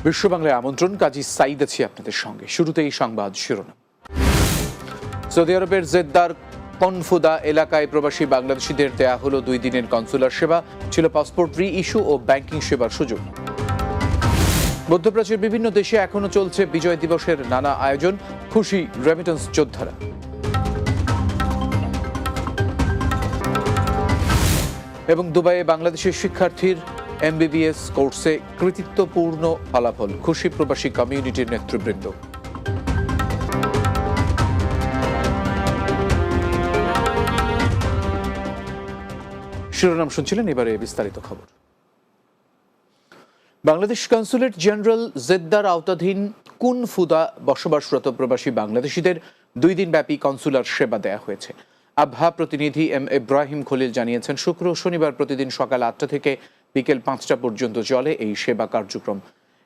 বিশ্ব বাংলায় আমন্ত্রণ, কাজী সাইদ আছি আপনাদের সঙ্গে। শুরুতেই সংবাদ শিরোনাম। সৌদি আরবের জেদ্দার কনফুদা এলাকায় প্রবাসী বাংলাদেশিদের দেয়া হলো 2 দিনের কনসুলার সেবা, ছিল পাসপোর্ট রি ইস্যু ও ব্যাংকিং সেবার সুযোগ। মধ্যপ্রাচ্যের বিভিন্ন দেশে এখনো চলছে বিজয় দিবসের নানা আয়োজন, খুশি রেমিটেন্স যোদ্ধারা। এবং দুবাইয়ে বাংলাদেশের শিক্ষার্থীর MBBS কোর্সে কৃতিত্বপূর্ণ ফলাফল, খুশি প্রবাসী কমিউনিটির নেতৃবৃন্দ। শিরোনাম শুনছিলেন, এবারে বিস্তারিত খবর। বাংলাদেশ কনসুলেট জেনারেল জেদ্দার আওতাধীন কুনফুদা বসবাসরত প্রবাসী বাংলাদেশিদের 2 দিনব্যাপী কনসুলার সেবা দেয়া হয়েছে। আবহা প্রতিনিধি M ইব্রাহিম খলিল জানিয়েছেন, শুক্র ও শনিবার প্রতিদিন সকাল 8টা থেকে বিকেল 5টা পর্যন্ত চলে এই সেবা কার্যক্রম।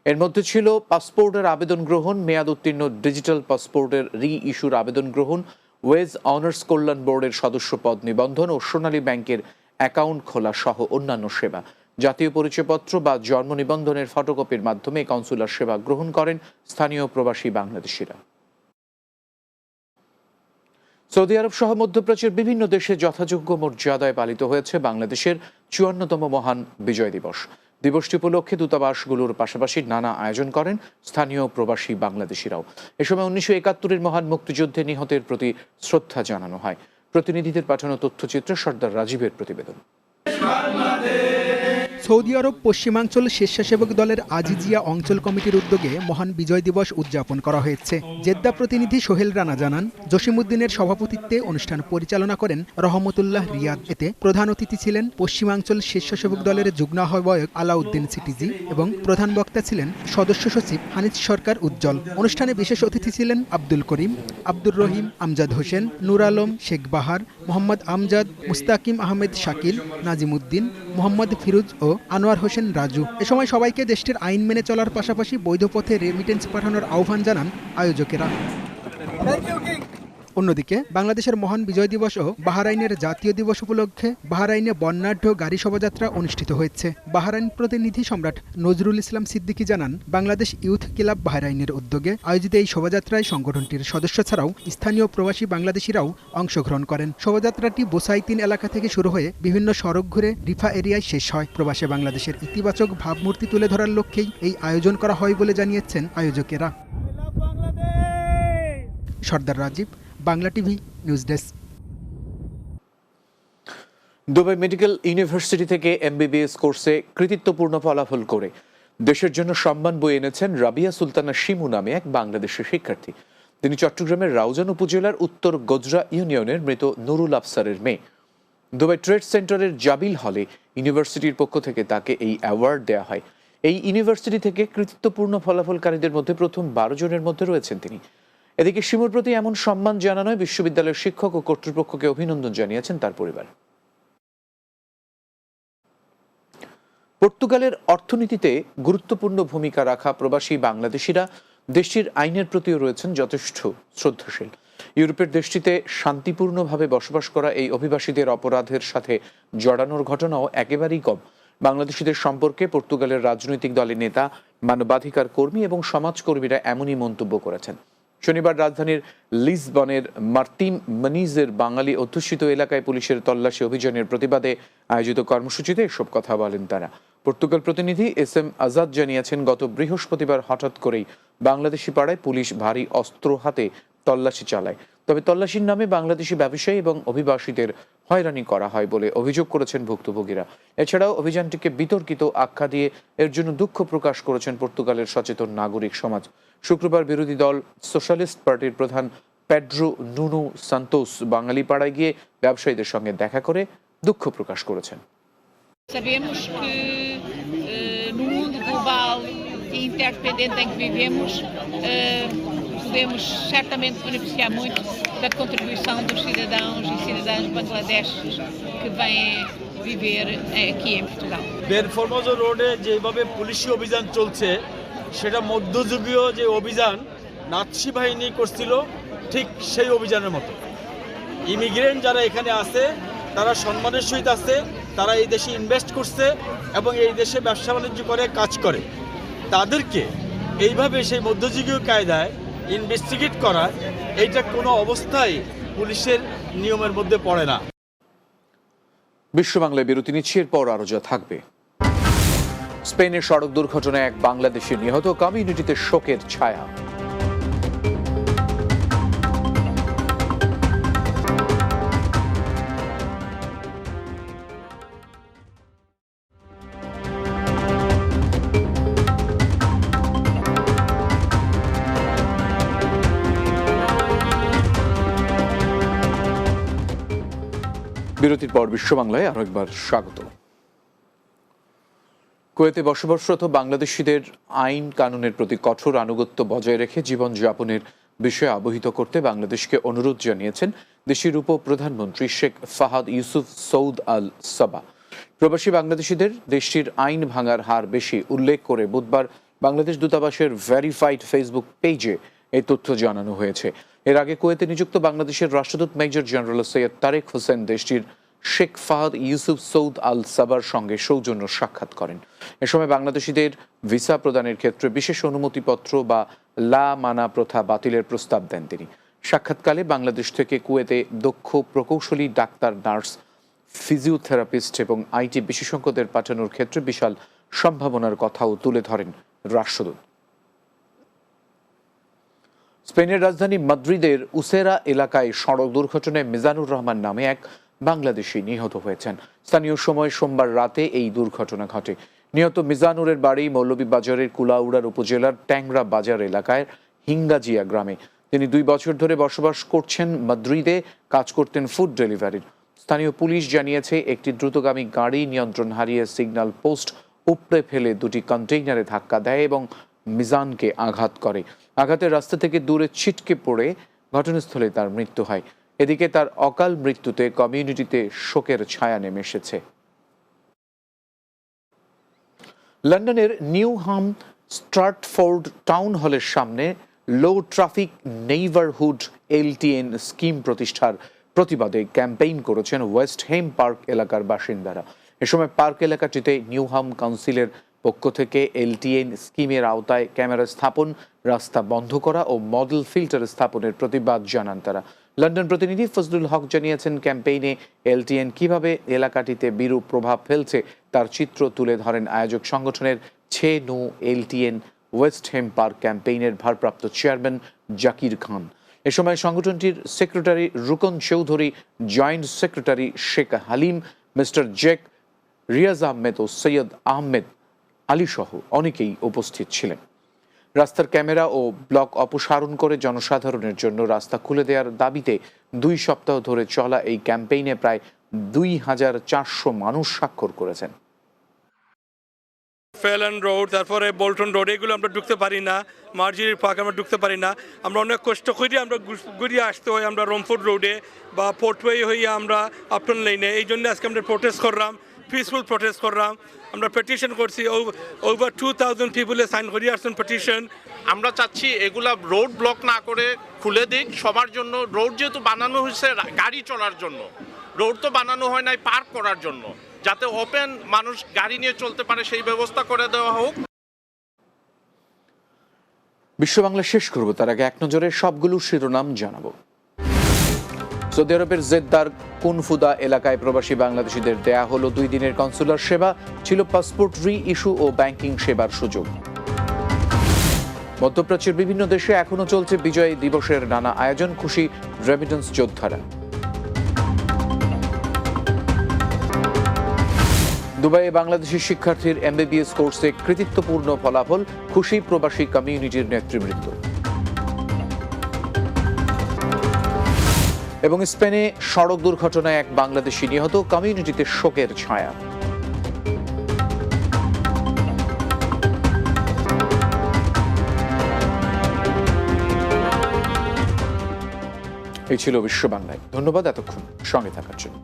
এর মধ্যে ছিল পাসপোর্টের আবেদন গ্রহণ, মেয়াদ উত্তীর্ণ ডিজিটাল পাসপোর্টের রি ইস্যুর আবেদন গ্রহণ, ওয়েজ অনার্স কল্যাণ বোর্ডের সদস্য পদ নিবন্ধন ও সোনালী ব্যাংকের অ্যাকাউন্ট খোলা সহ অন্যান্য সেবা। জাতীয় পরিচয়পত্র বা জন্ম নিবন্ধনের ফটোকপির মাধ্যমে কনসুলার সেবা গ্রহণ করেন স্থানীয় প্রবাসী বাংলাদেশিরা। সৌদি আরব সহ মধ্যপ্রাচ্যের বিভিন্ন দেশে যথাযোগ্য মর্যাদায় পালিত হয়েছে বাংলাদেশের 54তম মহান বিজয় দিবস। দিবসটি উপলক্ষে দূতাবাসগুলোর পাশাপাশি নানা আয়োজন করেন স্থানীয় প্রবাসী বাংলাদেশিরাও। এ সময় 1971-এর মহান মুক্তিযুদ্ধে নিহতের প্রতি শ্রদ্ধা জানানো হয়। প্রতিনিধিদের পাঠানো তথ্যচিত্র সর্দার রাজীবের প্রতিবেদন। সৌদি আরব পশ্চিমাঞ্চল স্বেচ্ছাসেবক দলের আজিজিয়া অঞ্চল কমিটির উদ্যোগে মহান বিজয় দিবস উদযাপন করা হয়েছে। জেদ্দা প্রতিনিধি সোহেল রানা জানান, জসিমউদ্দিনের সভাপতিত্বে অনুষ্ঠান পরিচালনা করেন রহমতুল্লাহ রিয়াদ। এতে প্রধান অতিথি ছিলেন পশ্চিমাঞ্চল স্বেচ্ছাসেবক দলের যুগ্ম আহ্বায়ক আলাউদ্দিন সিটিজি এবং প্রধান বক্তা ছিলেন সদস্য সচিব হানিজ সরকার উজ্জ্বল। অনুষ্ঠানে বিশেষ অতিথি ছিলেন আব্দুল করিম, আব্দুর রহিম, আমজাদ হোসেন, নূর আলম, শেখ বাহার, মোহাম্মদ আমজাদ, মুস্তাকিম আহমেদ শাকিল, নাজিমউদ্দিন, মোহাম্মদ ফিরোজ ও আনোয়ার হোসেন রাজু। এ সময় সবাইকে দেশটির আইন মেনে চলার পাশাপাশি বৈধ পথে রেমিটেন্স পাঠানোর আহ্বান জানান আয়োজকেরা। অন্যদিকে বাংলাদেশের মহান বিজয় দিবস ও বাহরাইনের জাতীয় দিবস উপলক্ষে বাহরাইনে বর্ণাঢ্য গাড়ি শোভাযাত্রা অনুষ্ঠিত হয়েছে। বাহরাইন প্রতিনিধি সম্রাট নজরুল ইসলাম সিদ্দিকী জানান, বাংলাদেশ ইউথ ক্লাব বাহরাইনের উদ্যোগে আয়োজিত এই শোভাযাত্রায় সংগঠনটির সদস্য ছাড়াও স্থানীয় প্রবাসী বাংলাদেশিরাও অংশগ্রহণ করেন। শোভাযাত্রাটি বোসাই 3 এলাকা থেকে শুরু হয়ে বিভিন্ন সড়ক ঘুরে রিফা এরিয়ায় শেষ হয়। প্রবাসী বাংলাদেশের ইতিবাচক ভাবমূর্তি তুলে ধরার লক্ষ্যেই এই আয়োজন করা হয় বলে জানিয়েছেন আয়োজকেরা। Sardar Rajib, Bangla TV news desk. Dubai medical university থেকে MBBS কোর্সে কৃতিত্বপূর্ণ ফলাফল করে দেশের জন্য সম্মান বয়ে এনেছেন রাবিয়া সুলতানা শিমু নামে এক বাংলাদেশের শিক্ষার্থী। তিনি চট্টগ্রামের রাউজান উপজেলার উত্তর গজরা ইউনিয়নের মৃত নুরুল আফসারের মেয়ে। দুবাই ট্রেড সেন্টারের জাবিল হলে ইউনিভার্সিটির পক্ষ থেকে তাকে এই অ্যাওয়ার্ড দেওয়া হয়। এই ইউনিভার্সিটি থেকে কৃতিত্বপূর্ণ ফলাফলকারীদের মধ্যে প্রথম 12 জনের মধ্যে রয়েছেন তিনি। এদিকে শিমুর প্রতি এমন সম্মান জানানোয় বিশ্ববিদ্যালয়ের শিক্ষক ও কর্তৃপক্ষকে অভিনন্দন জানিয়েছেন তার পরিবার। পর্তুগালের অর্থনীতিতে গুরুত্বপূর্ণ ভূমিকা রাখা প্রবাসী বাংলাদেশিরা দেশটির আইনের প্রতিও রয়েছেন যথেষ্ট শ্রদ্ধাশীল। ইউরোপের দেশটিতে শান্তিপূর্ণভাবে বসবাস করা এই অভিবাসীদের অপরাধের সাথে জড়ানোর ঘটনাও একেবারেই কম। বাংলাদেশিদের সম্পর্কে পর্তুগালের রাজনৈতিক দলের নেতা, মানবাধিকার কর্মী এবং সমাজকর্মীরা এমনই মন্তব্য করেছেন। শনিবার রাজধানীর লিসবনের মার্তিন মনিজের বাঙালি অধ্যুষিত এলাকায় পুলিশের তল্লাশি অভিযানের প্রতিবাদে আয়োজিত কর্মসূচিতে এসব কথা বলেন তারা। পর্তুগাল প্রতিনিধি SM আজাদ জানিয়েছেন, গত বৃহস্পতিবার হঠাৎ করেই বাংলাদেশি পাড়ায় পুলিশ ভারী অস্ত্র হাতে তল্লাশি চালায়। তবে তল্লাশির নামে বাংলাদেশি ব্যবসায়ী এবং অভিবাসীদের হয়রানি করা হয় বলে অভিযোগ করেছেন ভুক্তভোগীরা। এছাড়াও অভিযানটিকে বিতর্কিত আখ্যা দিয়ে এর জন্য দুঃখ প্রকাশ করেছেন পর্তুগালের সচেতন নাগরিক সমাজ। শুক্রবার বিরোধী দল সোশ্যালিস্ট পার্টির প্রধান পেড্রো নুনো সান্তোস বাঙালি পাড়ায় গিয়ে ব্যবসায়ীদের সঙ্গে দেখা করে দুঃখ প্রকাশ করেছেন। Sabemos que no mundo global e interdependente em que vivemos, podemos certamente beneficiar muito da contribuição dos cidadãos e cidadãs bangladeshes que vêm viver aqui em Portugal. বেরফরমোজ রোডে যেভাবে পুলিশি অভিযান চলছে, সেটা মধ্যযুগীয় যে অভিযান নাৎসি বাহিনী করছিল, ঠিক সেই অভিযানের মতো। ইমিগ্রেন্ট যারা এখানে আছে তারা সম্মানের সহিত আছে, তারা এই দেশে ইনভেস্ট করছে এবং এই দেশে ব্যবসা বাণিজ্য করে কাজ করে। তাদেরকে এইভাবে সেই মধ্যযুগীয় কায়দায় ইনভেস্টিগেট করা, এইটা কোনো অবস্থায় পুলিশের নিয়মের মধ্যে পড়ে না। বিশ্ব বাংলায় বিরতি নিচ্ছি, এরপর আরো যা থাকবে। স্পেনের সড়ক দুর্ঘটনায় এক বাংলাদেশি নিহত, কমিউনিটিতে শোকের ছায়া। বিরতির পর বিশ্ব বাংলায় আরো একবার স্বাগত। কুয়েতে বসবাসরত বাংলাদেশিদের আইন কানুনের প্রতি কঠোর আনুগত্য বজায় রেখে জীবনযাপনের বিষয়ে অবহিত করতে বাংলাদেশকে অনুরোধ জানিয়েছেন দেশটির উপপ্রধানমন্ত্রী শেখ ফাহাদ ইউসুফ সৌদ আল সাবা। প্রবাসী বাংলাদেশিদের দেশটির আইন ভাঙার হার বেশি উল্লেখ করে বুধবার বাংলাদেশ দূতাবাসের ভেরিফাইড ফেসবুক পেজে এই তথ্য জানানো হয়েছে। এর আগে কুয়েতে নিযুক্ত বাংলাদেশের রাষ্ট্রদূত মেজর জেনারেল সৈয়দ তারেক হোসেন দেশটির শেখ ফাহাদ ইউসুফ সৌদ আল সাবার সঙ্গে সৌজন্য সাক্ষাৎ করেন। এ সময় বাংলাদেশিদের ভিসা প্রদানের ক্ষেত্রে বিশেষ অনুমতিপত্র বা লা মানা প্রথা বাতিলের প্রস্তাব দেন তিনি। সাক্ষাৎকালে বাংলাদেশ থেকে কুয়েতে দক্ষ প্রকৌশলী, ডাক্তার, নার্স, ফিজিওথেরাপিস্ট এবং আইটি বিশেষজ্ঞদের পাঠানোর ক্ষেত্রে বিশাল সম্ভাবনার কথাও তুলে ধরেন রাষ্ট্রদূত। স্পেনের রাজধানী মাদ্রিদের উসেরা এলাকায় সড়ক দুর্ঘটনায় মিজানুর রহমান নামে এক বাংলাদেশি নিহত হয়েছেন। স্থানীয় সময় সোমবার রাতে এই দুর্ঘটনা ঘটে। নিহত মিজানুরের বাড়ি মৌলভীবাজারের কুলাউড়ার উপজেলার ট্যাংরা বাজার এলাকায় হিঙ্গাজিয়া গ্রামে। তিনি 2 বছর ধরে বসবাস করছেন মাদ্রিদে, কাজ করতেন ফুড ডেলিভারির। স্থানীয় পুলিশ জানিয়েছে একটি দ্রুতগামী গাড়ি নিয়ন্ত্রণ হারিয়ে সিগন্যাল পোস্ট উপড়ে ফেলে 2টি কন্টেইনারে ধাক্কা দেয় এবং মিজানকে আঘাত করে। আঘাতের রাস্তা থেকে দূরে ছিটকে পড়ে ঘটনাস্থলে তার মৃত্যু হয়। এদিকে তার অকাল মৃত্যুতে কমিউনিটিতে শোকের ছায়া নেমে এসেছে। লন্ডনের নিউহাম স্ট্রাটফোর্ড টাউন হলের সামনে লো ট্রাফিক নেইবারহুড LTN স্কিম প্রতিষ্ঠার প্রতিবাদে ক্যাম্পেইন করেছেন ওয়েস্ট হেম পার্ক এলাকার বাসিন্দারা। এ সময় পার্ক এলাকাটিতে নিউহাম কাউন্সিলের পক্ষ থেকে LTN স্কিমের আওতায় ক্যামেরা স্থাপন, রাস্তা বন্ধ করা ও মডেল ফিল্টার স্থাপনের প্রতিবাদ জানান তারা। লন্ডন প্রতিনিধি ফজলুল হক জানিয়েছেন, ক্যাম্পেইনে LTN কিভাবে এলাকাটিতে বিরূপ প্রভাব ফেলছে তার চিত্র তুলে ধরেন আয়োজক সংগঠনের ছে নো LTN ওয়েস্ট হেম পার্ক ক্যাম্পেইনের ভারপ্রাপ্ত চেয়ারম্যান জাকির খান। এ সময় সংগঠনটির secretary Rukon Chowdhury, joint secretary Sheikh Halim, mister Jake, Riaz Ahmed ও সৈয়দ আহমেদ আলী সহ অনেকেই উপস্থিত ছিলেন। রাস্তার ক্যামেরা ও ব্লক অপসারণ করে জনসাধারণের জন্য রাস্তা খুলে দেওয়ার দাবিতে 2 সপ্তাহ ধরে চলা এই ক্যাম্পেইনে প্রায় 2400 মানুষ স্বাক্ষর করেছেন। ফেলান রোড, তারপরে বোল্টন রোড, এগুলো আমরা ঢুকতে পারি না। মার্জির পার্ক আমরা ঢুকতে পারি না। আমরা অনেক কষ্ট করি আমরা ঘুরিয়ে আসতে হয় আমরা রমফোর্ড রোডে বা পোর্টওয়ে হইয়া আমরা আপটন লাইনে। এই জন্য আজকে আমরা প্রোটেস্ট করলাম, পিসফুল প্রোটেস্ট করলাম। আমরা পেটিশন করছি, ওভার 2000 পিপলে সাইন করি আসছেন পেটিশন। আমরা চাচ্ছি এগুলা রোড ব্লক না করে খুলে দিক সবার জন্য। রোড যেহেতু বানানো হয়েছে গাড়ি চলার জন্য, রোড তো বানানো হয় নাই পার্ক করার জন্য, যাতে ওপেন মানুষ গাড়ি নিয়ে চলতে পারে সেই ব্যবস্থা করে দেওয়া হোক। বিশ্ব বাংলা শেষ করব, তার আগে এক নজরে সবগুলো শিরোনাম জানাবো। সৌদি আরবের জেদ্দার কুনফুদা এলাকায় প্রবাসী বাংলাদেশিদের দেয়া হলো 2 দিনের কনসুলার সেবা, ছিল পাসপোর্ট রি ইস্যু ও ব্যাংকিং সেবার সুযোগ। মধ্যপ্রাচ্যের বিভিন্ন দেশে এখনো চলছে বিজয় দিবসের নানা আয়োজন, খুশি রেমিটেন্স যোদ্ধারা। দুবাইয়ে বাংলাদেশি শিক্ষার্থীর MBBS কোর্সে কৃতিত্বপূর্ণ ফলাফল, খুশি প্রবাসী কমিউনিটির নেতৃবৃন্দ। এবং স্পেনে সড়ক দুর্ঘটনায় এক বাংলাদেশি নিহত, কমিউনিটিতে শোকের ছায়া। এই ছিল বিশ্ব বাংলায়। ধন্যবাদ এতক্ষণ সঙ্গে থাকার জন্য।